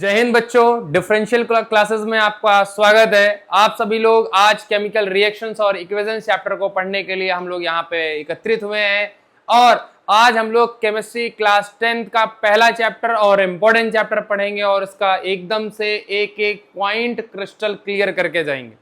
जय हिंद बच्चों, differential classes में आपका स्वागत है। आप सभी लोग आज केमिकल रिएक्शंस और इक्वेशंस चैप्टर को पढ़ने के लिए हम लोग यहाँ पे एकत्रित हुए हैं और आज हम लोग केमिस्ट्री क्लास 10 का पहला चैप्टर और इम्पोर्टेंट चैप्टर पढ़ेंगे और इसका एकदम से एक एक पॉइंट क्रिस्टल क्लियर करके जाएंगे।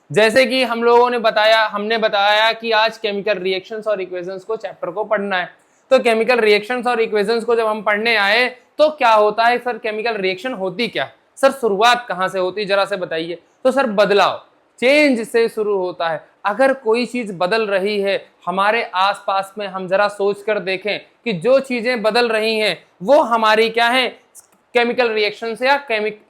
जैसे कि हमने बताया कि आज केमिकल रिएक्शंस और इक्वेशंस को चैप्टर को पढ़ना है। तो केमिकल रिएक्शंस और इक्वेशंस को जब हम पढ़ने आए तो क्या होता है सर, केमिकल रिएक्शन होती क्या सर, शुरुआत कहां से होती जरा से बताइए। तो सर बदलाव, चेंज से शुरू होता है। अगर कोई चीज बदल रही है हमारे आसपास में, हम जरा सोच कर देखें कि जो चीजें बदल रही हैं वो हमारी क्या है, केमिकल रिएक्शन से या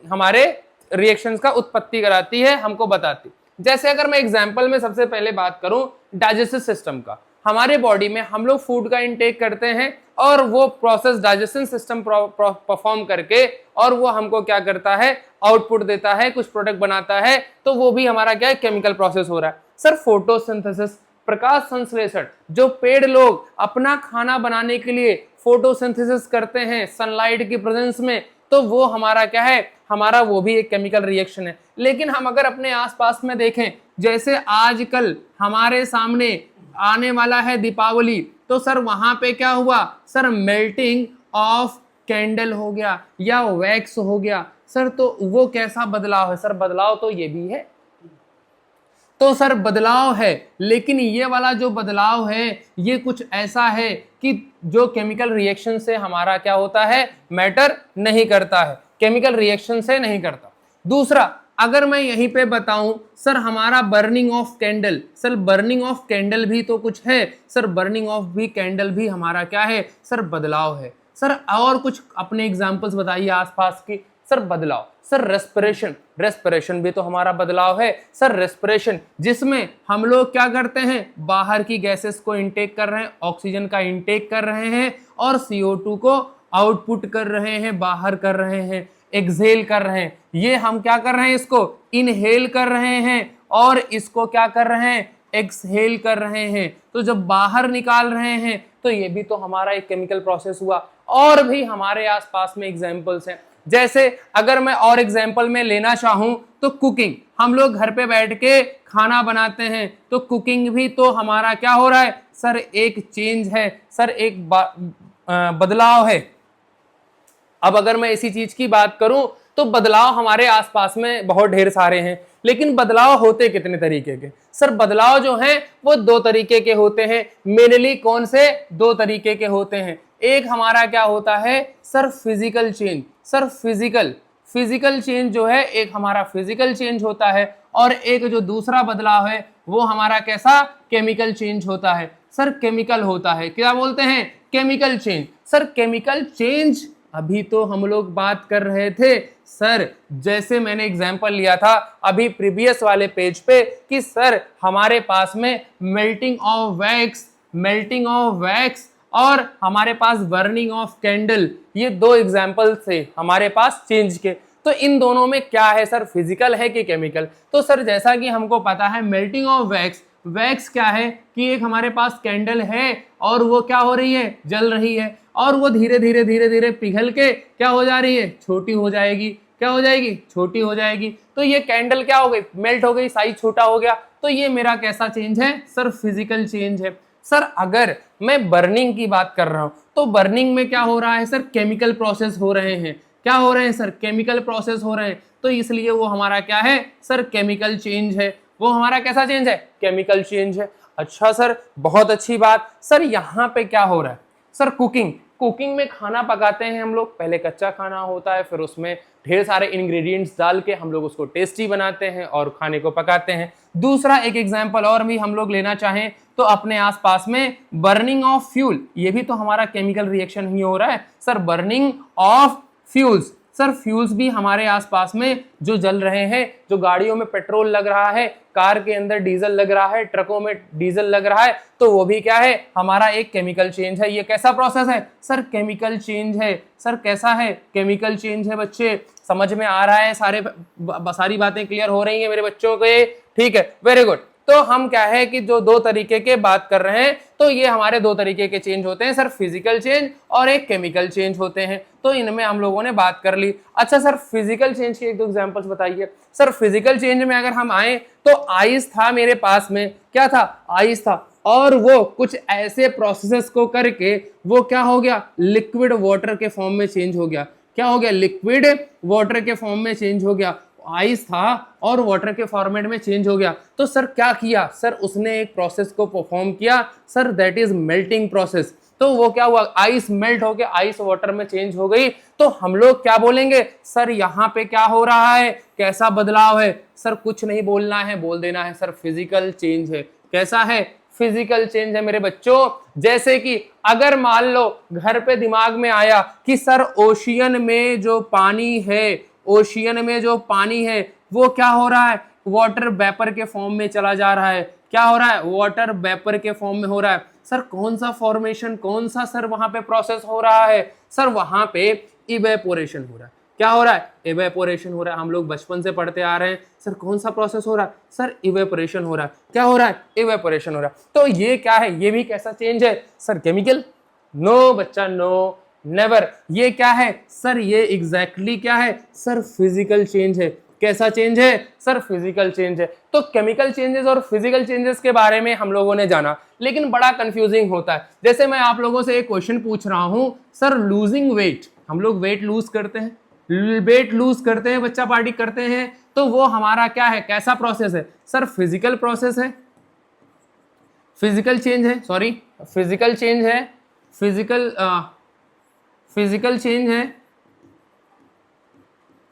हमारे रिएक्शंस का उत्पत्ति कराती है, हमको बताती। जैसे अगर मैं एग्जाम्पल में सबसे पहले बात करूं डाइजेस्टिव सिस्टम का, हमारे बॉडी में हम लोग फूड का इंटेक करते हैं और वो प्रोसेस डाइजेशन सिस्टम परफॉर्म करके और वो हमको क्या करता है, आउटपुट देता है, कुछ प्रोडक्ट बनाता है। तो वो भी हमारा क्या है, केमिकल प्रोसेस हो रहा है। सर फोटोसिंथेसिस, प्रकाश संश्लेषण, जो पेड़ लोग अपना खाना बनाने के लिए फोटोसिंथेसिस करते हैं सनलाइट की प्रेजेंस में, तो वो हमारा क्या है, हमारा वो भी एक केमिकल रिएक्शन है। लेकिन हम अगर अपने आसपास में देखें, जैसे आजकल हमारे सामने आने वाला है दीपावली, तो सर वहां पे क्या हुआ सर, मेल्टिंग ऑफ कैंडल हो गया या वैक्स हो गया सर। तो वो कैसा बदलाव है सर, बदलाव तो ये भी है। तो सर बदलाव है, लेकिन ये वाला जो बदलाव है ये कुछ ऐसा है कि जो केमिकल रिएक्शन से हमारा क्या होता है, मैटर नहीं करता है, केमिकल रिएक्शन से नहीं करता। दूसरा, अगर मैं यहीं पे बताऊं सर हमारा burning of candle, sir burning of candle भी तो कुछ है सर, बर्निंग ऑफ भी कैंडल भी हमारा क्या है सर, बदलाव है। सर और कुछ अपने एग्जांपल्स बताइए आसपास की। सर बदलाव, सर रेस्पिरेशन, रेस्पिरेशन भी तो हमारा बदलाव है सर। रेस्पिरेशन जिसमें हम लोग क्या करते हैं, बाहर की गैसेस को इनटेक कर रहे हैं, ऑक्सीजन का इनटेक कर रहे हैं और CO2 को आउटपुट कर रहे हैं, बाहर कर रहे हैं, एक्सहेल कर रहे हैं। ये हम क्या कर रहे हैं, इसको इनहेल कर रहे हैं और इसको क्या कर रहे हैं, एक्सहेल कर रहे हैं। तो जब बाहर निकाल रहे हैं तो ये भी तो हमारा एक केमिकल प्रोसेस हुआ। और भी हमारे आसपास में एग्जांपल्स हैं। जैसे अगर मैं और एग्जांपल में लेना चाहूं तो कुकिंग, हम लोग घर पे बैठ के खाना बनाते हैं, तो कुकिंग भी तो हमारा क्या हो रहा है सर, एक चेंज है सर, एक बदलाव है। अब अगर मैं इसी चीज की बात करूं तो बदलाव हमारे आसपास में बहुत ढेर सारे हैं, लेकिन बदलाव होते कितने तरीके के सर, बदलाव जो हैं वो दो तरीके के होते हैं। मेनली कौन से दो तरीके के होते हैं, एक हमारा क्या होता है sir, physical change. Sir physical change जो है, एक हमारा फिजिकल चेंज होता है और एक जो दूसरा बदलाव है वो हमारा कैसा, केमिकल चेंज होता है सर। केमिकल होता है, क्या बोलते हैं, chemical change. Sir chemical change अभी तो हम लोग बात कर रहे थे सर, जैसे मैंने एग्जांपल लिया था अभी प्रीवियस वाले पेज पे कि सर हमारे पास में मेल्टिंग ऑफ वैक्स और हमारे पास बर्निंग ऑफ कैंडल, ये दो एग्जांपल थे हमारे पास चेंज के। तो इन दोनों में क्या है सर, फिजिकल है कि केमिकल। तो सर जैसा कि हमको पता है मेल्टिंग ऑफ वैक्स क्या है कि एक हमारे पास कैंडल है और वो क्या हो रही है, जल रही है और वो धीरे धीरे पिघल के क्या हो जा रही है, छोटी हो जाएगी। क्या हो जाएगी, छोटी हो जाएगी। तो ये कैंडल क्या हो गई, मेल्ट हो गई, साइज छोटा हो गया। तो ये मेरा कैसा चेंज है सर, फिजिकल चेंज है। सर अगर मैं बर्निंग की बात कर रहा हूं तो बर्निंग में क्या हो रहा है सर, केमिकल प्रोसेस हो रहे हैं। क्या हो रहे हैं सर, केमिकल प्रोसेस हो रहे हैं। तो इसलिए वो हमारा क्या है सर, केमिकल चेंज है। वो हमारा कैसा चेंज है, केमिकल चेंज है। अच्छा सर, बहुत अच्छी बात। सर यहाँ पे क्या हो रहा है सर, कुकिंग में खाना पकाते हैं हम लोग, पहले कच्चा खाना होता है, फिर उसमें ढेर सारे इंग्रेडिएंट्स डाल के हम लोग उसको टेस्टी बनाते हैं और खाने को पकाते हैं। दूसरा एक एग्जांपल और भी हम लोग लेना चाहें तो अपने आसपास में बर्निंग ऑफ फ्यूल, ये भी तो हमारा केमिकल रिएक्शन ही हो रहा है sir, burning of fuels. Sir fuels भी हमारे आसपास में जो जल रहे हैं, जो गाड़ियों में पेट्रोल लग रहा है, कार के अंदर डीजल लग रहा है, ट्रकों में डीजल लग रहा है, तो वो भी क्या है, हमारा एक केमिकल चेंज है। ये कैसा प्रोसेस है सर, केमिकल चेंज है। सर कैसा है, केमिकल चेंज है। बच्चे समझ में आ रहा है, सारी बातें क्लियर हो रही हैं मेरे बच्चों को, ठीक है, वेरी गुड। तो हम क्या है कि जो दो तरीके के बात कर रहे हैं, तो ये हमारे दो तरीके के चेंज होते हैं सर, फिजिकल चेंज और एक केमिकल चेंज होते हैं। तो इनमें हम लोगों ने बात कर ली। अच्छा सर, फिजिकल चेंज के एक दो एग्जांपल्स बताइए। सर फिजिकल चेंज में अगर हम आए तो आइस था मेरे पास में, क्या था, आइस था, और वो कुछ ऐसे प्रोसेसेस को करके वो क्या हो गया, लिक्विड वाटर के फॉर्म में चेंज हो गया। क्या हो गया, लिक्विड वाटर के फॉर्म में चेंज हो गया। आइस था और वाटर के फॉर्मेट में चेंज हो गया। तो सर क्या किया, सर उसने एक प्रोसेस को परफॉर्म किया sir, that is melting process. तो वो क्या हुआ, आइस मेल्ट होके आइस वाटर में चेंज हो गई। तो हम लोग क्या बोलेंगे, सर यहाँ पे क्या हो रहा है, कैसा बदलाव है। सर कुछ नहीं बोलना है, बोल देना है सर फिजिकल चेंज है। कैसा है, फिजिकल चेंज है मेरे बच्चों। जैसे कि अगर मान लो घर पे दिमाग में आया कि सर ओशियन में जो पानी है, ओशियन में जो पानी है वो क्या हो रहा है, वाटर वेपर के फॉर्म में चला जा रहा है। क्या हो रहा है, वाटर वेपर के फॉर्म में हो रहा है। सर कौन सा फॉर्मेशन, कौन सा सर वहां पे प्रोसेस हो रहा है, सर वहां पे इवेपोरेशन हो रहा है। क्या हो रहा है, इवेपोरेशन हो रहा है। हम लोग बचपन से पढ़ते आ रहे हैं, सर कौन सा प्रोसेस हो रहा है, सर इवेपोरेशन हो रहा है। क्या हो रहा है, इवेपोरेशन हो रहा है। तो ये क्या है, ये भी कैसा चेंज है, सर केमिकल। नो बच्चा, नो, नेवर। ये क्या है सर, ये एग्जैक्टली क्या है सर, फिजिकल चेंज है। कैसा चेंज है सर, फिजिकल चेंज है। तो केमिकल चेंजेस और फिजिकल चेंजेस के बारे में हम लोगों ने जाना, लेकिन बड़ा कंफ्यूजिंग होता है। जैसे मैं आप लोगों से एक क्वेश्चन पूछ रहा हूं, सर लूजिंग वेट, हम लोग वेट लूज करते हैं, वेट लूज करते हैं, बच्चा पार्टी करते हैं, तो वो हमारा क्या है, कैसा प्रोसेस है सर, फिजिकल प्रोसेस है, फिजिकल चेंज है, सॉरी फिजिकल चेंज है, फिजिकल फिजिकल चेंज है,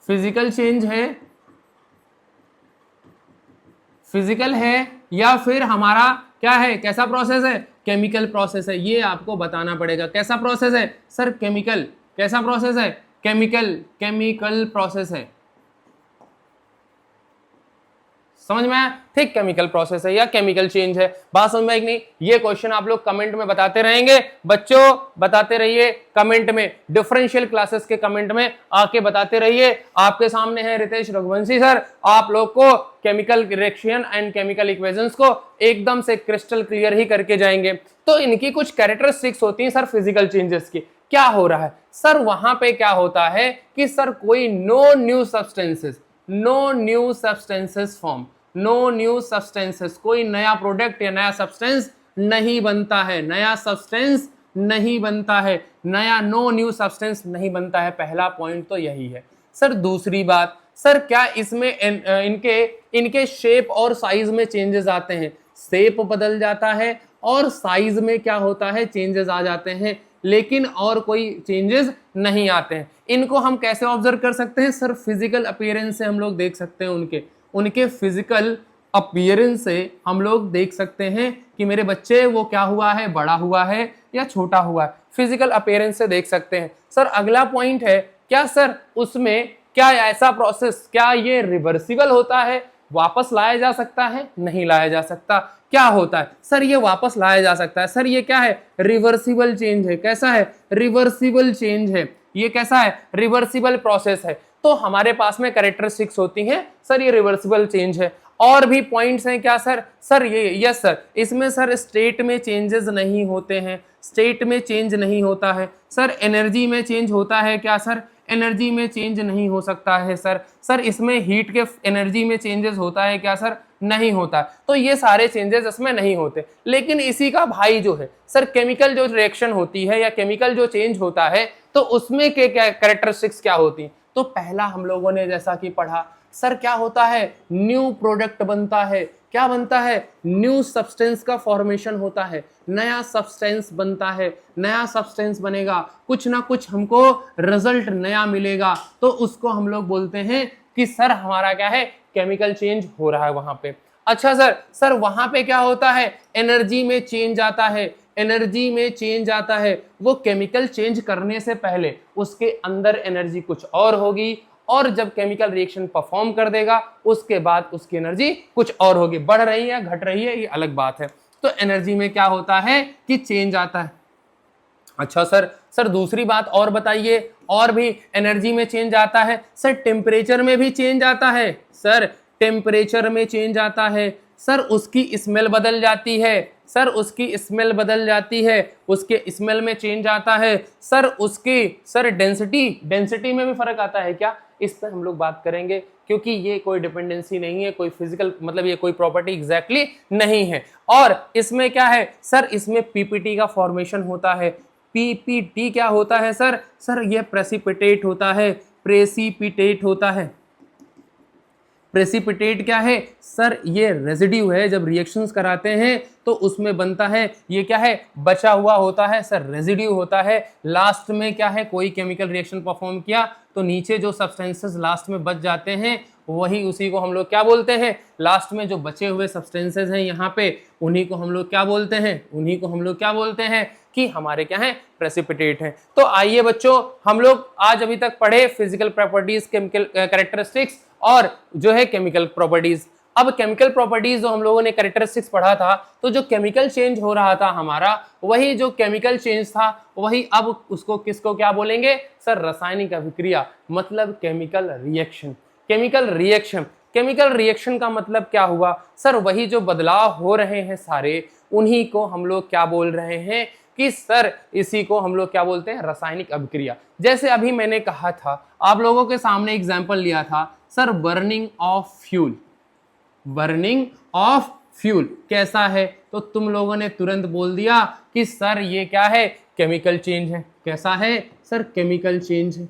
फिजिकल चेंज है, फिजिकल है, या फिर हमारा क्या है, कैसा प्रोसेस है, केमिकल प्रोसेस है। ये आपको बताना पड़ेगा कैसा प्रोसेस है सर, केमिकल। कैसा प्रोसेस है, केमिकल, केमिकल प्रोसेस है। समझ में आया, ठीक, केमिकल प्रोसेस है या केमिकल चेंज है। बात समझ में आई कि नहीं। ये क्वेश्चन आप लोग कमेंट में बताते रहेंगे बच्चों, बताते रहिए कमेंट में, डिफरेंशियल क्लासेस के कमेंट में आके बताते रहिए। आपके सामने है रितेश रघुवंशी सर, आप लोग को chemical reaction and chemical equations को एकदम से क्रिस्टल क्लियर ही करके जाएंगे। तो इनकी कुछ कैरेक्टरिस्टिक्स होती हैं सर फिजिकल चेंजेस की। क्या हो रहा है सर, वहां पे क्या होता है कि सर कोई no new substances, no new substances form, no new substances, कोई नया प्रोडक्ट या नया सब्सटेंस नहीं बनता है, नया सब्सटेंस नहीं बनता है, नया नो न्यू सब्सटेंस नहीं बनता है। पहला पॉइंट तो यही है सर। दूसरी बात सर, क्या इसमें इनके शेप और साइज में चेंजेस आते हैं, शेप बदल जाता है और साइज में क्या होता है, चेंजेस आ जाते हैं, लेकिन और कोई चेंजेस नहीं आते हैं। इनको हम कैसे ऑब्जर्व कर सकते हैं सर, फिजिकल अपीयरेंस से हम लोग देख सकते हैं, उनके फिजिकल अपीयरेंस से हम लोग देख सकते हैं कि मेरे बच्चे वो क्या हुआ है, बड़ा हुआ है या छोटा हुआ है, फिजिकल अपीयरेंस से देख सकते हैं। सर अगला पॉइंट है, क्या सर उसमें क्या ऐसा प्रोसेस, क्या ये रिवर्सिबल होता है, वापस लाया जा सकता है, नहीं लाया जा सकता। क्या होता है सर, ये वापस लाया जा सकता है। सर ये क्या है, रिवर्सिबल चेंज है। कैसा है, रिवर्सिबल चेंज है। ये कैसा है, रिवर्सिबल प्रोसेस है। तो हमारे पास में कैरेक्टरिस्टिक्स होती हैं सर, ये रिवर्सिबल चेंज है। और भी पॉइंट्स हैं क्या सर, सर ये यस सर, इसमें सर स्टेट में चेंजेस नहीं होते हैं, स्टेट में चेंज नहीं होता है। सर एनर्जी में चेंज होता है क्या सर, एनर्जी में चेंज नहीं हो सकता है सर। सर इसमें हीट के एनर्जी में चेंजेस होता है क्या सर, नहीं होता। तो ये सारे चेंजेस इसमें नहीं होते। लेकिन इसी का भाई जो है सर, केमिकल जो रिएक्शन होती है या केमिकल जो चेंज होता है, तो उसमें के कैरेक्टरिस्टिक्स क्या होती हैं। तो पहला हम लोगों ने जैसा कि पढ़ा सर, क्या होता है, न्यू प्रोडक्ट बनता है। क्या बनता है, न्यू सब्सटेंस का फॉर्मेशन होता है, नया सब्सटेंस बनता है। नया सब्सटेंस बनेगा, कुछ ना कुछ हमको रिजल्ट नया मिलेगा, तो उसको हम लोग बोलते हैं कि सर हमारा क्या है, केमिकल चेंज हो रहा है वहां पे। अच्छा सर, सर वहां पे क्या होता है, एनर्जी में चेंज आता है, एनर्जी में चेंज आता है। वो केमिकल चेंज करने से पहले उसके अंदर एनर्जी कुछ और होगी, और जब केमिकल रिएक्शन परफॉर्म कर देगा उसके बाद उसकी एनर्जी कुछ और होगी, बढ़ रही है घट रही है ये अलग बात है। तो एनर्जी में क्या होता है कि चेंज आता है। अच्छा सर, सर दूसरी बात और बताइए, और भी एनर्जी में चेंज आता है। सर टेम्परेचर में भी चेंज आता है, सर टेम्परेचर में चेंज आता है। सर उसकी स्मेल बदल जाती है, सर उसकी स्मेल बदल जाती है, उसके स्मेल में चेंज आता है, सर उसकी सर डेंसिटी में भी फर्क आता है क्या? इस पर हम लोग बात करेंगे, क्योंकि ये कोई डिपेंडेंसी नहीं है, कोई फिजिकल मतलब ये कोई प्रॉपर्टी एग्जैक्टली नहीं है। और इसमें क्या है सर, इसमें पीपीटी का फॉर्मेशन होता है। पीपीटी क्या होता है सर? सर ये प्रेसिपिटेट होता है, प्रेसिपिटेट होता है। प्रेसिपिटेट क्या है सर? ये रेजिड्यू है, जब रिएक्शंस कराते हैं तो उसमें बनता है, ये क्या है? बचा हुआ होता है सर, रेजिड्यू होता है। लास्ट में क्या है, कोई केमिकल रिएक्शन परफॉर्म किया तो नीचे जो सब्सटेंसेस लास्ट में बच जाते हैं वही उसी को हम लोग क्या बोलते हैं? लास्ट में जो बचे हुए सब्सटेंसेस हैं यहाँ पे, उन्हीं को हम लोग क्या बोलते हैं? उन्हीं को हम लोग क्या बोलते हैं कि हमारे क्या है? प्रेसिपिटेट है। तो आइए बच्चों, हम लोग आज अभी तक पढ़े फिजिकल प्रॉपर्टीज, केमिकल कैरेक्टरिस्टिक्स और जो है केमिकल प्रॉपर्टीज। अब केमिकल प्रॉपर्टीज जो हम लोगों ने कैरेक्टरिस्टिक्स पढ़ा था, तो जो केमिकल चेंज हो रहा था हमारा, वही जो केमिकल चेंज था वही अब उसको किसको क्या बोलेंगे सर? रासायनिक अभिक्रिया, मतलब chemical reaction. Chemical reaction, chemical reaction का मतलब क्या हुआ सर? वही जो बदलाव हो रहे हैं सारे, उन्हीं को हम लोग क्या बोल रहे हैं कि सर इसी को हम लोग क्या बोलते हैं? रासायनिक अभिक्रिया। जैसे अभी मैंने कहा था, आप लोगों के सामने एग्जांपल लिया था sir, burning of fuel. Burning of fuel कैसा है? तो तुम लोगों ने तुरंत बोल दिया कि सर ये क्या है? केमिकल चेंज है। कैसा है सर? केमिकल चेंज है।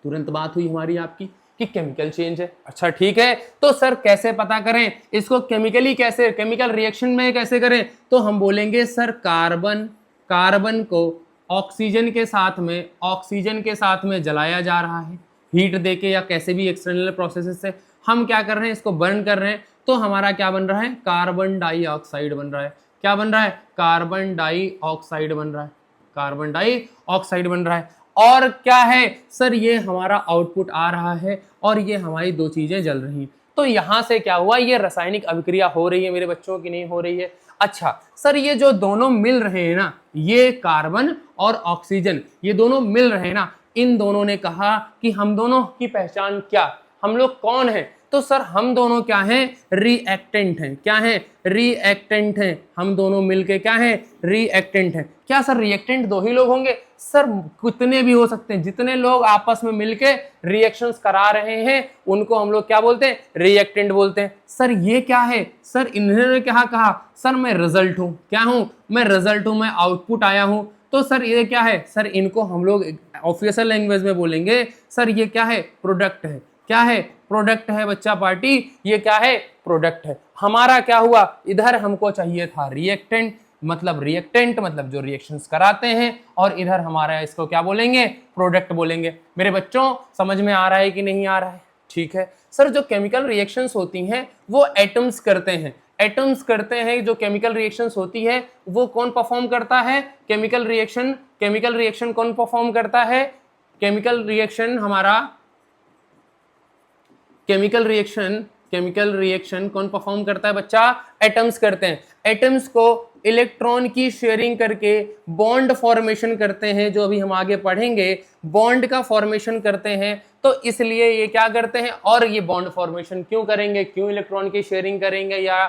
तुरंत बात हुई हमारी आपकी कि केमिकल चेंज है। अच्छा ठीक है, तो सर कैसे पता करें इसको? केमिकली कैसे, केमिकल रिएक्शन में कैसे करें? तो हम बोलेंगे सर कार्बन को ऑक्सीजन के साथ में जलाया जा रहा है, हीट देके या कैसे भी एक्सटर्नल प्रोसेसेस से हम क्या कर रहे हैं? इसको बर्न कर रहे हैं, तो हमारा क्या बन रहा है? कार्बन डाइऑक्साइड बन रहा है। क्या बन रहा है? कार्बन डाइऑक्साइड बन रहा है। कार्बन डाइऑक्साइड बन रहा है। और क्या है सर? ये हमारा आउटपुट आ रहा है और ये हमारी दो चीजें जल रही हैं। तो यहां से क्या हुआ? ये रासायनिक अभिक्रिया हो रही है मेरे बच्चों की, नहीं हो रही है? अच्छा सर, ये जो दोनों मिल रहे हैं ना, ये कार्बन और ऑक्सीजन, ये दोनों मिल रहे हैं ना, इन दोनों ने कहा कि हम दोनों की पहचान क्या, हम लोग कौन हैं? तो सर हम दोनों क्या हैं? रिएक्टेंट हैं। क्या हैं? रिएक्टेंट हैं। हम दोनों मिलके क्या हैं? रिएक्टेंट हैं। क्या सर रिएक्टेंट दो ही लोग होंगे? सर कितने भी हो सकते हैं, जितने लोग आपस में मिलके रिएक्शंस करा रहे हैं उनको हम लोग क्या बोलते हैं? रिएक्टेंट बोलते हैं। सर ये क्या है? सर इन्होंने क्या कहा? सर मैं रिजल्ट हूं। क्या हूं? मैं रिजल्ट हूं, मैं आउटपुट आया हूं। तो सर ये क्या है? सर इनको हम लोग ऑफिशियल लैंग्वेज में बोलेंगे सर ये क्या है? प्रोडक्ट है। क्या है? प्रोडक्ट है बच्चा पार्टी, ये क्या है? प्रोडक्ट है। हमारा क्या हुआ? इधर हमको चाहिए था रिएक्टेंट, मतलब जो रिएक्शंस कराते हैं, और इधर हमारा इसको क्या बोलेंगे? प्रोडक्ट बोलेंगे। मेरे बच्चों समझ में आ रहा है कि नहीं आ रहा है? ठीक है सर, जो केमिकल रिएक्शंस होती हैं वो एटम्स करते हैं। एटम्स करते हैं जो केमिकल रिएक्शंस होती है, वो कौन परफॉर्म करता है? केमिकल रिएक्शन कौन परफॉर्म करता है? केमिकल रिएक्शन कौन परफॉर्म करता है बच्चा? एटम्स करते हैं। एटम्स को इलेक्ट्रॉन की शेयरिंग करके बॉन्ड फॉर्मेशन करते हैं, जो अभी हम आगे पढ़ेंगे, बॉन्ड का फॉर्मेशन करते हैं। तो इसलिए ये क्या करते हैं? और ये बॉन्ड फॉर्मेशन क्यों करेंगे? क्यों इलेक्ट्रॉन की शेयरिंग करेंगे या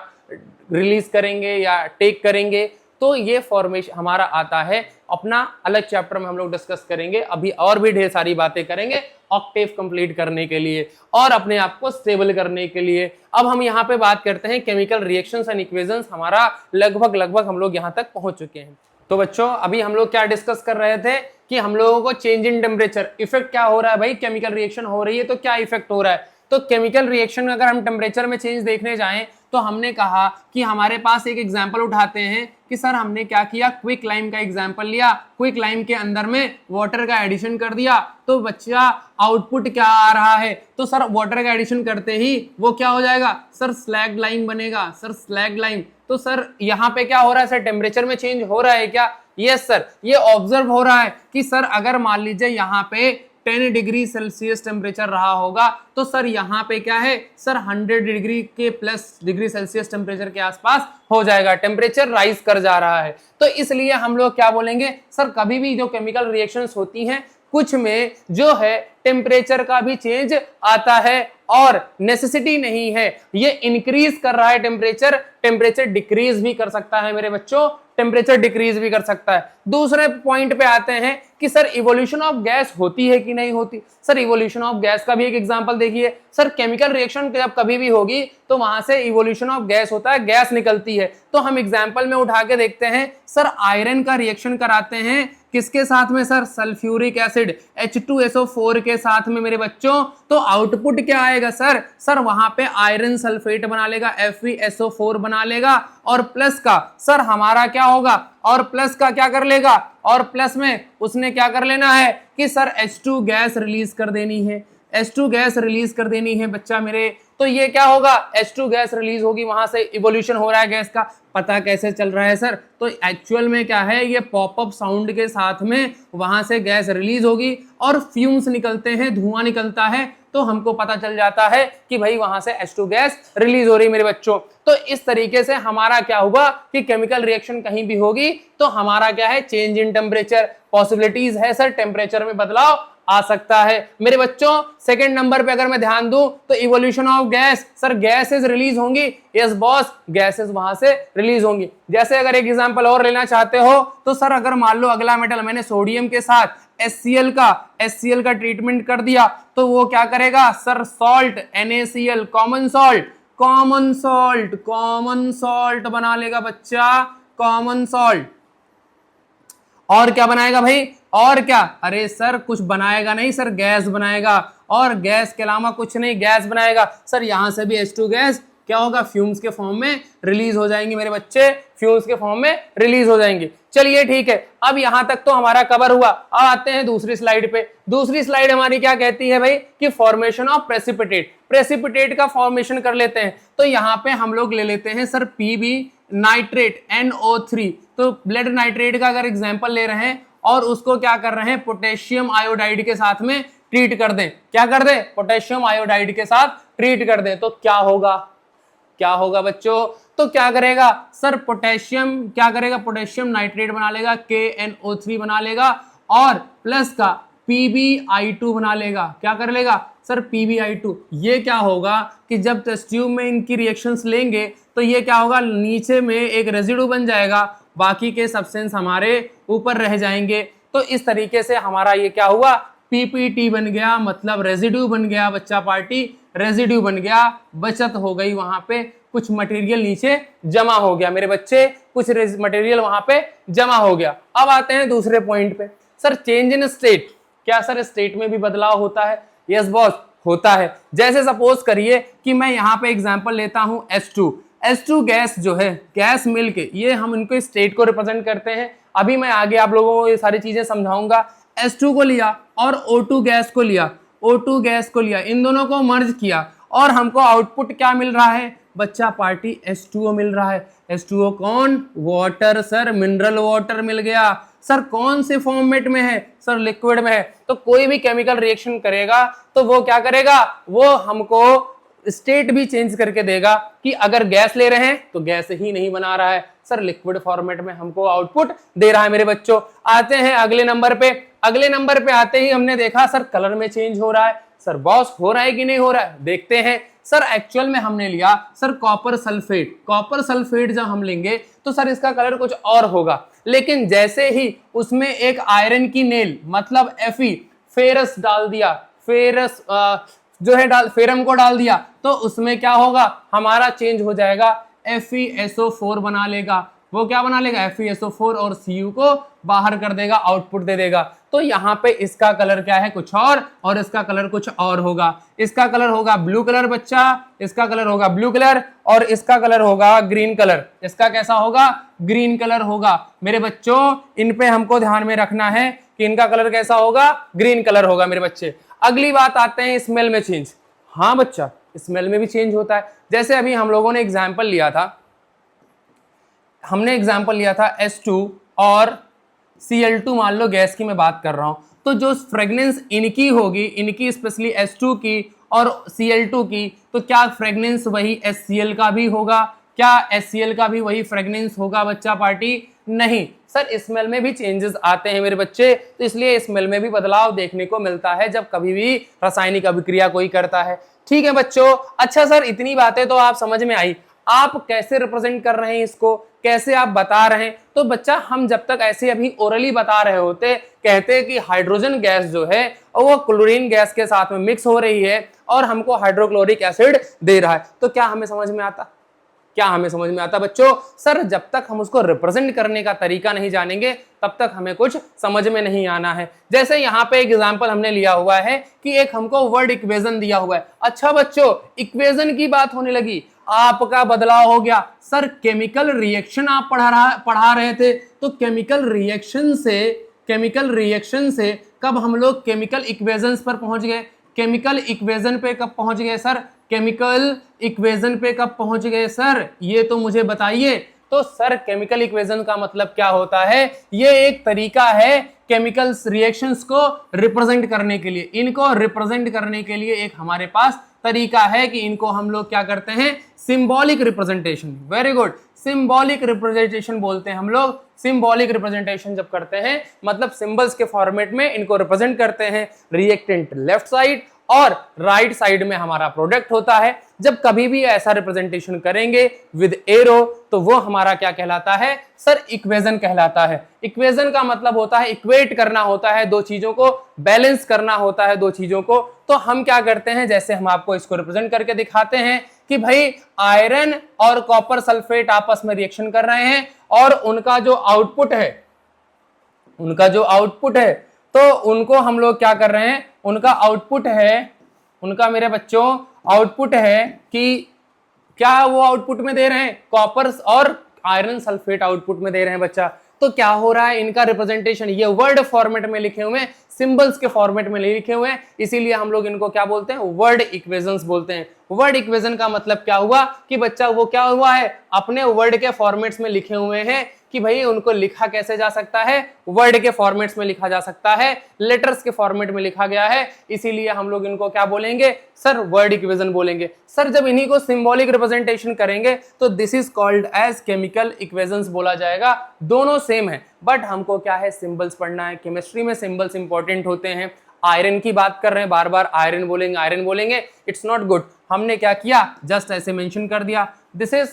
रिलीज करेंगे या टेक करेंगे? तो ये फॉर्मेशन हमारा आता है, अपना अलग चैप्टर में हम लोग डिस्कस करेंगे। अभी और भी ढेर सारी बातें करेंगे ऑक्टेव कंप्लीट करने के लिए और अपने आप को स्टेबल करने के लिए। अब हम यहाँ पे बात करते हैं केमिकल रिएक्शंस एंड इक्वेशंस। हमारा लगभग हम लोग यहाँ तक पहुंच चुके हैं। तो बच्चों अभी हम लोग क्या डिस्कस कर रहे थे कि हम लोगों को चेंज इन टेम्परेचर इफेक्ट क्या हो रहा है भाई? केमिकल रिएक्शन हो रही है तो क्या इफेक्ट हो रहा है? तो केमिकल रिएक्शन में अगर हम टेम्परेचर में चेंज देखने जाएं तो हमने कहा कि हमारे पास एक एग्जांपल उठाते हैं कि सर हमने क्या किया? क्विक लाइम का एग्जांपल लिया। क्विक लाइम के अंदर में वाटर का एडिशन कर दिया, तो बच्चा आउटपुट क्या आ रहा है? तो सर वाटर का एडिशन करते ही वो क्या हो जाएगा? सर स्लैग लाइम बनेगा। Sir slag lime. तो सर यहाँ पे क्या हो रहा है? सर टेम्परेचर में चेंज हो रहा है क्या? यस सर, ये ऑब्जर्व हो रहा है कि सर अगर मान लीजिए यहाँ पे 10 डिग्री सेल्सियस टेम्परेचर रहा होगा, तो सर यहाँ पे क्या है? सर 100 डिग्री के प्लस डिग्री सेल्सियस टेम्परेचर के आसपास हो जाएगा। टेम्परेचर राइज कर जा रहा है। तो इसलिए हम लोग क्या बोलेंगे? सर कभी भी जो केमिकल रिएक्शंस होती हैं, कुछ में जो है टेम्परेचर का भी चेंज आता है और नेसेसिटी नहीं है। ये इंक्रीज कर रहा है टेम्परेचर, टेम्परेचर डिक्रीज भी कर सकता है मेरे बच्चों, टेम्परेचर डिक्रीज भी कर सकता है। दूसरे पॉइंट पे आते हैं कि सर इवोल्यूशन ऑफ गैस होती है कि नहीं होती। सर इवोल्यूशन ऑफ गैस का भी एक एग्जांपल देखिए। सर केमिकल रिएक्शन जब कभी भी होगी तो वहां से इवोल्यूशन ऑफ गैस होता है, गैस निकलती है। तो हम एग्जांपल में उठा के देखते हैं। सर आयरन का रिएक्शन कराते हैं किसके साथ में सर, सल्फ्यूरिक एसिड H2SO4 के साथ में मेरे बच्चों, तो आउटपुट क्या आएगा सर, सर वहां पे आयरन सल्फेट बना लेगा, FeSO4 बना लेगा, और प्लस का सर हमारा क्या होगा, और प्लस का क्या कर लेगा, और प्लस में उसने क्या कर लेना है कि सर H2 गैस रिलीज कर देनी है, H2 गैस रिलीज कर देनी है बच्चा मेरे। तो ये क्या होगा, H2 गैस रिलीज होगी, वहां से इवोल्यूशन हो रहा है गैस का। पता कैसे चल रहा है सर, तो एक्चुअल में क्या है, ये पॉपअप साउंड के साथ में वहां से गैस रिलीज होगी और फ्यूम्स निकलते हैं, धुआं निकलता है, तो हमको पता चल जाता है कि भाई वहां से H2 गैस रिलीज हो रही मेरे बच्चों। तो इस तरीके से हमारा क्या हुआ कि केमिकल रिएक्शन कहीं भी होगी तो हमारा क्या है, चेंज इन टेम्परेचर, पॉसिबिलिटीज है सर टेम्परेचर में बदलाव आ सकता है मेरे बच्चों। सेकंड नंबर पे अगर मैं ध्यान दूं तो evolution of gas, sir gases release होंगी, यस बॉस, गैसेस वहां से रिलीज होंगी। जैसे अगर एक एग्जांपल और लेना चाहते हो तो सर अगर मान लो अगला मेटल मैंने सोडियम के साथ HCl का ट्रीटमेंट कर दिया तो वो क्या करेगा sir, salt NaCl, common salt बना लेगा बच्चा, कॉमन सॉल्ट। और क्या बनाएगा भाई, और क्या, अरे सर कुछ बनाएगा नहीं सर, गैस बनाएगा, और गैस के अलावा कुछ नहीं, गैस बनाएगा सर। यहां से भी H2 गैस क्या होगा, फ्यूम्स के फॉर्म में रिलीज हो जाएंगे मेरे बच्चे, फ्यूम्स के फॉर्म में रिलीज हो जाएंगे। चलिए ठीक है, अब यहां तक तो हमारा कवर हुआ। अब आते हैं दूसरी स्लाइड पे। दूसरी स्लाइड हमारी क्या कहती है भाई कि फॉर्मेशन ऑफ प्रेसिपिटेट, प्रेसिपिटेट का फॉर्मेशन कर लेते हैं। तो यहाँ पे हम लोग ले लेते हैं सर PB नाइट्रेट NO3, तो ब्लड नाइट्रेट का अगर एग्जांपल ले रहे हैं और उसको क्या कर रहे हैं, पोटेशियम आयोडाइड के साथ में ट्रीट कर दें, क्या कर दें, पोटेशियम आयोडाइड के साथ ट्रीट कर दें, तो क्या होगा, क्या होगा बच्चों, तो क्या करेगा सर, पोटेशियम क्या करेगा, पोटेशियम नाइट्रेट बना लेगा, KNO3 बना लेगा, और प्लस का PbI2 बना लेगा, क्या कर लेगा सर, PbI2। ये क्या होगा कि जब टेस्ट ट्यूब में इनकी रिएक्शंस लेंगे तो ये क्या होगा, नीचे में एक रेजिड्यू बन जाएगा, बाकी के सब्सटेंस हमारे ऊपर रह जाएंगे। तो इस तरीके से हमारा ये क्या हुआ, PPT बन गया, मतलब रेजिड्यू बन गया बच्चा पार्टी, रेजिड्यू बन गया, बचत हो गई, वहां पे कुछ मटेरियल नीचे जमा हो गया मेरे बच्चे, कुछ मटेरियल वहां पे जमा हो गया। अब आते हैं दूसरे पॉइंट पे, सर चेंज इन स्टेट, क्या सर स्टेट में भी बदलाव होता है, यस बॉस होता है। जैसे सपोज करिए कि मैं यहाँ पे एग्जांपल लेता हूं H2 गैस जो है, गैस मिल्क, ये हम इनको स्टेट को रिप्रेजेंट करते हैं। अभी मैं आगे आप लोगों को ये सारी चीजें समझाऊंगा। H2 को लिया और O2 गैस को लिया, इन दोनों को मर्ज किया और हमको आउटपुट क्या मिल रहा है बच्चा पार्टी, H2O मिल रहा है। H2O कौन, वाटर सर, मिनरल वाटर मिल गया सर। कौन से फॉर्मेट में है सर, लिक्विड में है। तो कोई भी केमिकल रिएक्शन करेगा तो वो क्या करेगा, वो हमको स्टेट भी चेंज करके देगा कि अगर गैस ले रहे हैं तो गैस ही नहीं बना रहा है सर, लिक्विड फॉर्मेट में हमको आउटपुट दे रहा है मेरे बच्चों। आते हैं अगले नंबर पे। अगले नंबर पे आते ही हमने देखा सर कलर में चेंज हो रहा है। सर बॉस हो रहा है कि नहीं हो रहा है, देखते हैं। सर एक्चुअल में हमने लिया सर कॉपर सल्फेट जब हम लेंगे तो सर इसका कलर कुछ और होगा, लेकिन जैसे ही उसमें एक आयरन की नेल मतलब Fe फेरस डाल दिया, फेरस जो है फेरम को डाल दिया, तो उसमें क्या होगा, हमारा चेंज हो जाएगा, FeSO4 बना लेगा। वो क्या बना लेगा, FeSO4 और Cu को बाहर कर देगा, आउटपुट दे देगा। तो यहाँ पे इसका कलर क्या है, कुछ और इसका कलर कुछ और होगा। इसका कलर होगा ब्लू कलर बच्चा, इसका कलर होगा ब्लू कलर, और इसका कलर होगा ग्रीन कलर। इसका कैसा होगा, ग्रीन कलर होगा मेरे बच्चों। इन पे हमको ध्यान में रखना है कि इनका कलर कैसा होगा, ग्रीन कलर होगा मेरे बच्चे। अगली बात आते हैं स्मेल में चेंज। हाँ बच्चा, स्मेल में भी चेंज होता है। जैसे अभी हम लोगों ने एग्जाम्पल लिया था, H2 और Cl2, मान लो गैस की मैं बात कर रहा हूं, तो जो फ्रेगनेंस इनकी होगी, इनकी स्पेशली H2 की और Cl2 की, तो क्या फ्रेगनेंस वही HCl का भी होगा, क्या HCl का भी वही फ्रेगनेंस होगा बच्चा पार्टी, नहीं सर, स्मेल में भी चेंजेस आते हैं मेरे बच्चे। तो इसलिए स्मेल में भी बदलाव देखने को मिलता है जब कभी भी रासायनिक अभिक्रिया कोई करता है। ठीक है बच्चों। अच्छा सर, इतनी बातें तो आप समझ में आई, आप कैसे रिप्रेजेंट कर रहे हैं इसको, कैसे आप बता रहे हैं? तो बच्चा हम जब तक ऐसे अभी ओरली बता रहे होते, कहते कि हाइड्रोजन गैस जो है वो क्लोरीन गैस के साथ में मिक्स हो रही है और हमको हाइड्रोक्लोरिक एसिड दे रहा है, तो क्या हमें समझ में आता? क्या हमें समझ में आता बच्चों? सर जब तक हम उसको रिप्रेजेंट करने का तरीका नहीं जानेंगे तब तक हमें कुछ समझ में नहीं आना है। जैसे यहाँ पे एक एग्जांपल हमने लिया हुआ है कि एक हमको वर्ड इक्वेशन दिया हुआ है। अच्छा बच्चों, इक्वेशन की बात होने लगी, आपका बदलाव हो गया। सर केमिकल रिएक्शन आप पढ़ा रहे थे, तो केमिकल रिएक्शन से कब हम लोग केमिकल इक्वेशंस पर पहुंच गए? केमिकल इक्वेशन पे कब पहुंच गए सर? केमिकल इक्वेशन पे कब पहुंच गए सर, ये तो मुझे बताइए। तो सर केमिकल इक्वेशन का मतलब क्या होता है? ये एक तरीका है केमिकल रिएक्शंस को रिप्रेजेंट करने के लिए। इनको रिप्रेजेंट करने के लिए एक हमारे पास तरीका है कि इनको हम लोग क्या करते हैं? Symbolic representation. Very good, symbolic representation बोलते हैं हम लोग। सिंबॉलिक रिप्रेजेंटेशन जब करते हैं मतलब सिंबल्स के फॉर्मेट में इनको रिप्रेजेंट करते हैं। रिएक्टेंट लेफ्ट साइड और राइट साइड में हमारा प्रोडक्ट होता है। जब कभी भी ऐसा रिप्रेजेंटेशन करेंगे विद एरो तो वो हमारा क्या कहलाता है सर? इक्वेशन कहलाता है। इक्वेशन का मतलब होता है इक्वेट करना होता है दो चीजों को, बैलेंस करना होता है दो चीजों को। तो हम क्या करते हैं, जैसे हम आपको इसको रिप्रेजेंट करके दिखाते हैं कि भाई आयरन और कॉपर सल्फेट आपस में रिएक्शन कर रहे हैं और उनका जो आउटपुट है तो उनको हम लोग क्या कर रहे हैं, उनका आउटपुट है, उनका मेरे बच्चों आउटपुट है कि क्या वो आउटपुट में दे रहे हैं? कॉपर और आयरन सल्फेट आउटपुट में दे रहे हैं बच्चा। तो क्या हो रहा है, इनका रिप्रेजेंटेशन ये वर्ड फॉर्मेट में लिखे हुए हैं, सिंबल्स के फॉर्मेट में लिखे हुए हैं, इसीलिए हम लोग इनको क्या बोलते हैं? वर्ड इक्वेशंस बोलते हैं। वर्ड इक्वेशन का मतलब क्या हुआ कि बच्चा वो क्या हुआ है, अपने वर्ड के फॉर्मेट्स में लिखे हुए हैं कि भाई उनको लिखा कैसे जा सकता है? वर्ड के फॉर्मेट्स में लिखा जा सकता है, लेटर्स के फॉर्मेट में लिखा गया है, इसीलिए हम लोग इनको क्या बोलेंगे सर? वर्ड इक्वेशन बोलेंगे। सर जब इन्हीं को सिंबॉलिक रिप्रेजेंटेशन करेंगे तो this is called as chemical equations बोला जाएगा। दोनों सेम है बट हमको क्या है? सिंबल्स पढ़ना है। केमिस्ट्री में सिंबल्स इंपॉर्टेंट होते हैं। आयरन की बात कर रहे हैं, बार बार आयरन बोलेंगे, इट्स नॉट गुड। हमने क्या किया, जस्ट ऐसे मेंशन कर दिया this is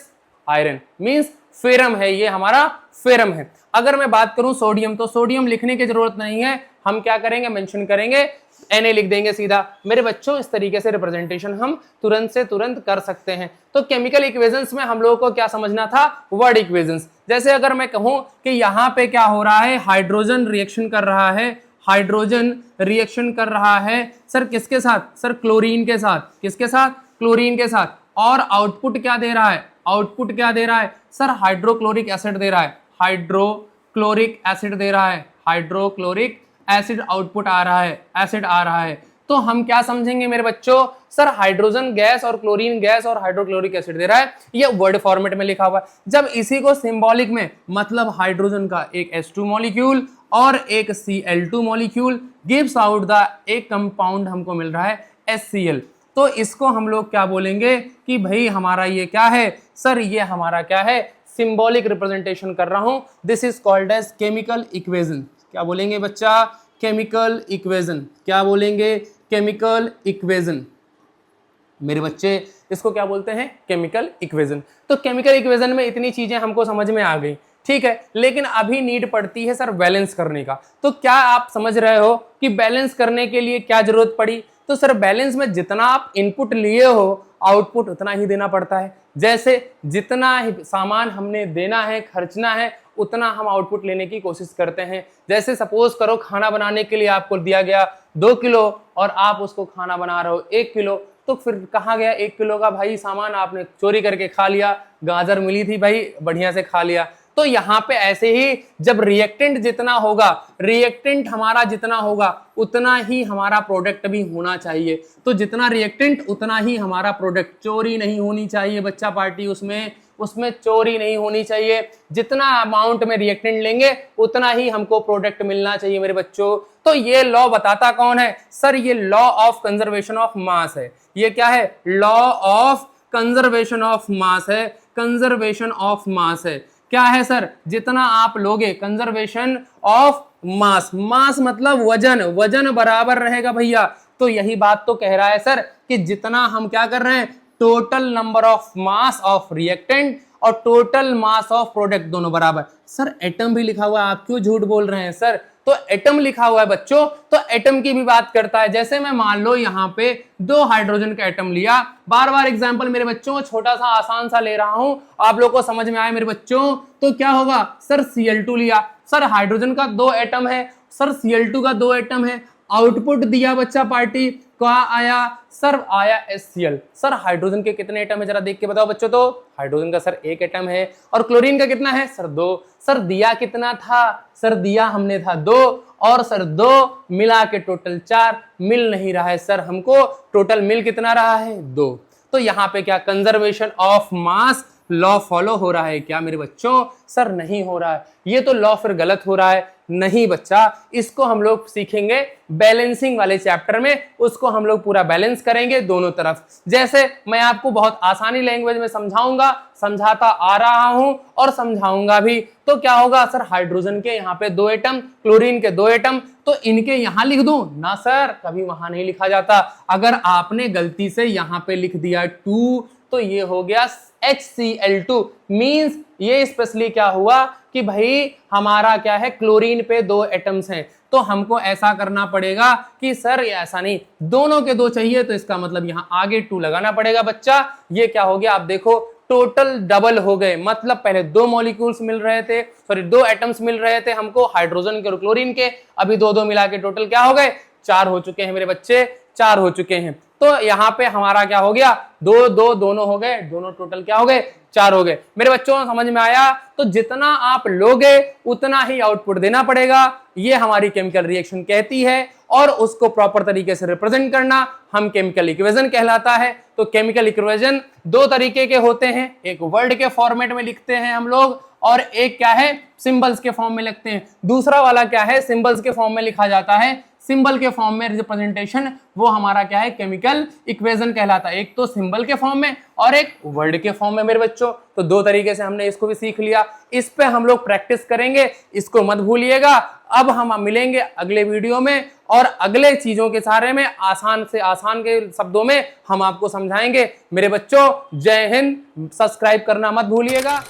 iron, means ferrum है, ये हमारा फेरम है। अगर मैं बात करूं सोडियम, तो सोडियम लिखने की जरूरत नहीं है, हम क्या करेंगे? मेंशन करेंगे, Na लिख देंगे सीधा। मेरे बच्चों इस तरीके से रिप्रेजेंटेशन हम तुरंत से तुरंत कर सकते हैं। तो केमिकल इक्वेशंस में हम लोगों को क्या समझना था? Word equations. जैसे अगर मैं कहूं कि यहां पे क्या हो रहा है, हाइड्रोजन रिएक्शन कर रहा है, हाइड्रोजन रिएक्शन कर रहा है सर किसके साथ? सर क्लोरीन के साथ। किसके साथ? क्लोरीन के साथ। और आउटपुट क्या दे रहा है? आउटपुट क्या दे रहा है सर? हाइड्रोक्लोरिक एसिड दे रहा है, हाइड्रोक्लोरिक एसिड दे रहा है, हाइड्रोक्लोरिक एसिड आउटपुट आ रहा है, एसिड आ रहा है। तो हम क्या समझेंगे मेरे बच्चों? सर हाइड्रोजन गैस और क्लोरीन गैस और हाइड्रोक्लोरिक एसिड दे रहा है, ये वर्ड फॉर्मेट में लिखा हुआ है। जब इसी को सिंबॉलिक में, मतलब हाइड्रोजन का एक H2 मॉलिक्यूल और एक Cl2 molecule gives out the एक कंपाउंड हमको मिल रहा है HCl, तो इसको हम लोग क्या बोलेंगे कि भाई हमारा ये क्या है सर? ये हमारा क्या है? सिंबॉलिक रिप्रेजेंटेशन कर रहा हूं। This is called as chemical equation. क्या बोलेंगे बच्चा? Chemical equation. क्या बोलेंगे? Chemical equation. मेरे बच्चे इसको क्या बोलते हैं? Chemical equation. तो केमिकल इक्वेशन में इतनी चीजें हमको समझ में आ गई, ठीक है। लेकिन अभी नीड पड़ती है सर बैलेंस करने का। तो क्या आप समझ रहे हो कि बैलेंस करने के लिए क्या जरूरत पड़ी? तो सर बैलेंस में जितना आप इनपुट लिए हो आउटपुट उतना ही देना पड़ता है। जैसे जितना ही सामान हमने देना है, खर्चना है, उतना हम आउटपुट लेने की कोशिश करते हैं। जैसे सपोज करो खाना बनाने के लिए आपको दिया गया 2 किलो और आप उसको खाना बना रहे हो 1 किलो, तो फिर कहाँ गया 1 किलो का भाई सामान? आपने चोरी करके खा लिया, गाजर मिली थी भाई, बढ़िया से खा लिया। तो यहाँ पे ऐसे ही जब रिएक्टेंट जितना होगा, रिएक्टेंट हमारा जितना होगा उतना ही हमारा प्रोडक्ट भी होना चाहिए। तो जितना रिएक्टेंट उतना ही हमारा प्रोडक्ट। चोरी नहीं होनी चाहिए बच्चा पार्टी, उसमें चोरी नहीं होनी चाहिए। जितना अमाउंट में रिएक्टेंट लेंगे उतना ही हमको प्रोडक्ट मिलना चाहिए मेरे बच्चों। तो ये लॉ बताता कौन है सर? ये law of conservation of mass है। ये क्या है? Law of conservation of mass है। कंजर्वेशन ऑफ मास है। क्या है सर? जितना आप लोगे, कंजर्वेशन ऑफ मास। मास मतलब वजन, वजन बराबर रहेगा भैया। तो यही बात तो कह रहा है सर कि जितना हम क्या कर रहे हैं, total number of mass of reactant और टोटल मास ऑफ प्रोडक्ट दोनों बराबर। सर एटम भी लिखा हुआ है, आप क्यों झूठ बोल रहे हैं सर? तो एटम लिखा हुआ है बच्चों, तो एटम की भी बात करता है। जैसे मैं मान लो यहाँ पे 2 हाइड्रोजन का एटम लिया, बार बार एग्जांपल मेरे बच्चों छोटा सा आसान सा ले रहा हूं, आप लोगों को समझ में आए मेरे बच्चों, तो क्या होगा सर Cl2 लिया, सर हाइड्रोजन का 2 एटम है, सर Cl2 का 2 एटम है, आउटपुट दिया बच्चा पार्टी क्या आया सर, आया HCl। सर हाइड्रोजन के कितने एटम है जरा देख के बताओ बच्चों, तो हाइड्रोजन का सर 1 एटम है, और क्लोरीन का कितना है सर 2। सर दिया कितना था सर, दिया हमने था 2, और सर 2 मिला के टोटल 4, मिल नहीं रहा है सर हमको, टोटल मिल कितना रहा है 2। तो यहाँ पे क्या conservation of mass law follow हो रहा है क्या मेरे बच्चों? सर नहीं हो रहा है, ये तो लॉ फिर गलत हो रहा है। नहीं बच्चा, इसको हम लोग सीखेंगे बैलेंसिंग वाले चैप्टर में, उसको हम लोग पूरा बैलेंस करेंगे दोनों तरफ। जैसे मैं आपको बहुत आसानी लैंग्वेज में समझाऊंगा, समझाता आ रहा हूं और समझाऊंगा भी। तो क्या होगा सर, हाइड्रोजन के यहाँ पे 2 एटम, क्लोरीन के 2 एटम, तो इनके यहां लिख दूं ना सर, कभी वहां नहीं लिखा जाता। अगर आपने गलती से यहां पे लिख दिया 2, तो ये हो गया HCl2, मींस ये स्पेशली क्या हुआ कि भाई हमारा क्या है, क्लोरीन पे 2 एटम्स हैं, तो हमको ऐसा करना पड़ेगा कि सर ये ऐसा नहीं, दोनों के 2 चाहिए, तो इसका मतलब यहां आगे 2 लगाना पड़ेगा बच्चा। ये क्या हो गया, आप देखो टोटल डबल हो गए, मतलब पहले 2 मॉलिक्यूल्स मिल रहे थे, सॉरी 2 एटम्स मिल रहे थे हमको हाइड्रोजन के और क्लोरीन के, अभी 2-2 मिला के टोटल क्या हो गए, 4 हो चुके हैं मेरे बच्चे, 4 हो चुके हैं। तो यहाँ पे हमारा क्या हो गया, 2-2 दोनों हो गए, दोनों टोटल क्या हो गए, 4 हो गए। मेरे बच्चों समझ में आया? तो जितना आप लोगे उतना ही आउटपुट देना पड़ेगा, ये हमारी केमिकल रिएक्शन कहती है, और उसको प्रॉपर तरीके से रिप्रेजेंट करना हम केमिकल इक्वेशन कहलाता है। तो केमिकल इक्वेशन 2 तरीके के होते हैं, एक वर्ड के फॉर्मेट में लिखते हैं हम लोग, और एक क्या है सिंबल्स के फॉर्म में लिखते हैं। दूसरा वाला क्या है, सिंबल्स के फॉर्म में लिखा जाता है, सिंबल के फॉर्म में रिप्रेजेंटेशन, वो हमारा क्या है, केमिकल इक्वेशन कहलाता है। एक तो सिंबल के फॉर्म में और एक वर्ड के फॉर्म में मेरे बच्चों। तो 2 तरीके से हमने इसको भी सीख लिया, इस पे हम लोग प्रैक्टिस करेंगे, इसको मत भूलिएगा। अब हम मिलेंगे अगले वीडियो में, और अगले चीजों के सारे में आसान से आसान के शब्दों में हम आपको समझाएंगे। मेरे बच्चों जय हिंद, सब्सक्राइब करना मत भूलिएगा।